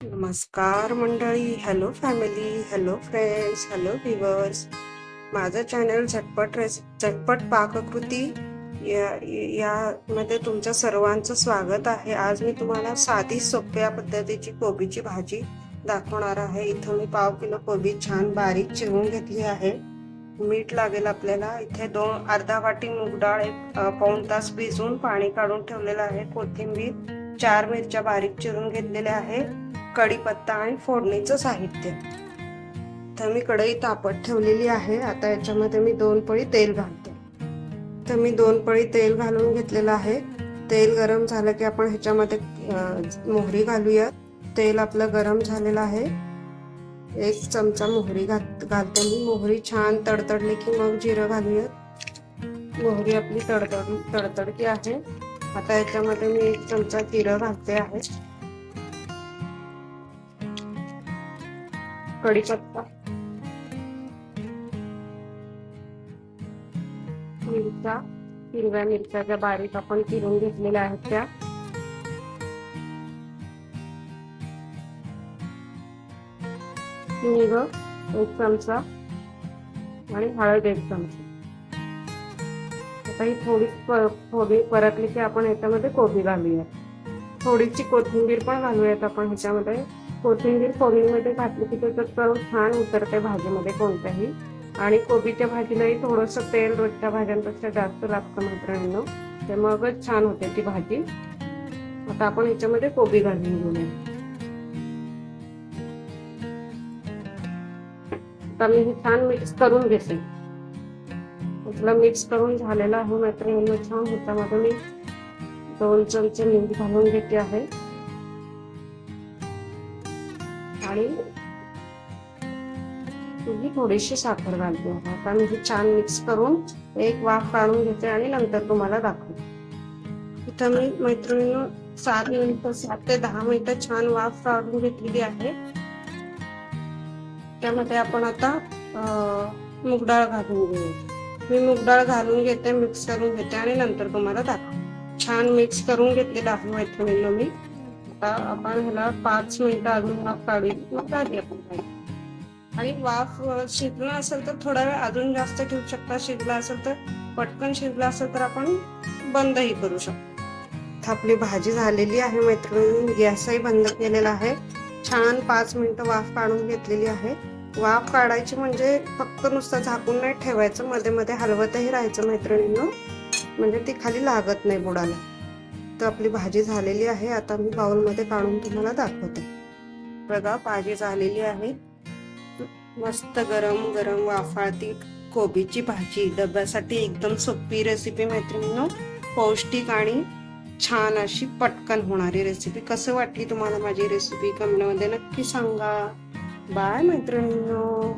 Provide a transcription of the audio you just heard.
नमस्कार मंडळी, hello family, hello friends, hello viewers. माझं चॅनल झटपट पाककृती यामध्ये तुमच्या सर्वांचं स्वागत आहे. आज मी तुम्हाला साधी सोप्या पद्धतीची कोबीची भाजी दाखवणार आहे. इथं मी 1/2 किलो कोबी छान बारीक चिरून घेतली आहे. मीठ लागेल आपल्याला. इथे अर्धा वाटी मूग डाळ, पाऊण तास भिजवून पाणी काढून ठेवलेलं आहे. कोथिंबीर, 4 मिरच्या बारीक चिरून घेतलेल्या आहे. कढीपत्ता आणि फोडणीचं साहित्य. तर मी कढई तापत ठेवलेली आहे. आता याच्यामध्ये मी 2 पळी तेल घालते. तर मी 2 पळी तेल घालून घेतलेलं आहे. तेल गरम झालं की आपण ह्याच्यामध्ये मोहरी घालूया. तेल आपलं गरम झालेलं आहे. 1 चमचा मोहरी घालते मी. मोहरी छान तडतडली की मग जिरं घालूया. मोहरी आपली तडतडकी आहे. आता याच्यामध्ये मी 1 चमचा जिरं घालते आहे. कढीपत्ता, मिरच्या, हिरव्या मिरच्या ज्या बारीक आपण चिरून घेतलेल्या आहेत त्या, हिंग 1 चमचा आणि हळद 1 चमचा. आता ही थोडी परतली की आपण ह्याच्यामध्ये कोबी घालूया. थोडीशी कोथिंबीर पण घालूयात आपण ह्याच्यामध्ये. कोथिंबीर फोडणीमध्ये घातली की त्याचं चव छान उतरते भाजीमध्ये कोणत्याही. आणि कोबीच्या भाजीलाही थोडंसं तेल रोजच्या भाज्यांपेक्षा जास्त लागतं मैत्रिणींनो, ते मगच छान होते ती भाजी. आता आपण ह्याच्यामध्ये कोबी घालून घेऊया. आता मी हे छान मिक्स करून घेते. मिक्स करून झालेला आहे मैत्रिणींनो. छान ह्याच्यामध्ये मी 2 चमचे मीठ घालून घेते आहे आणि थोडीशी साखर घालते. आता मी हे छान मिक्स करून एक वाफ काढून घेते आणि नंतर तुम्हाला दाखवते. इथं मी मैत्रिणींनो 7 ते 10 मिनिटं छान वाफ काढून घेतलेली आहे. त्यामध्ये आपण आता मूग डाळ घालून घेऊ. मी मूग डाळ घालून घेते, मिक्स करून घेते आणि नंतर तुम्हाला दाखवते. छान मिक्स करून घेतलेलं आहे मैत्रिणींनो मी. आता आपण ह्याला 5 मिनिटं अजून वाफ काढू. मग काढली आपण. आणि वाफ शिजलं असेल तर थोडा वेळ अजून जास्त ठेवू शकता. शिजला असेल तर पटकन शिजला असेल तर आपण बंदही करू शकतो. आपली भाजी झालेली आहे मैत्रिणी. गॅसही बंद केलेला आहे. छान 5 मिनिटं वाफ काढून घेतलेली आहे. वाफ काढायची म्हणजे फक्त नुसतं झाकून नाही ठेवायचं, मध्ये मध्ये हलवतही राहायचं मैत्रिणींनो, म्हणजे ती खाली लागत नाही बुडाला. तर आपली भाजी झालेली आहे. आता मी बाउलमध्ये काढून तुम्हाला दाखवते. बघा, भाजी झालेली आहे. मस्त गरम गरम वाफाळती कोबीची भाजी. डब्यासाठी एकदम सोपी रेसिपी मैत्रिणींनो, पौष्टिक आणि छान अशी पटकन होणारी रेसिपी. कसं वाटली तुम्हाला माझी रेसिपी कमेंटमध्ये नक्की सांगा. बाय मैत्रिणींनो.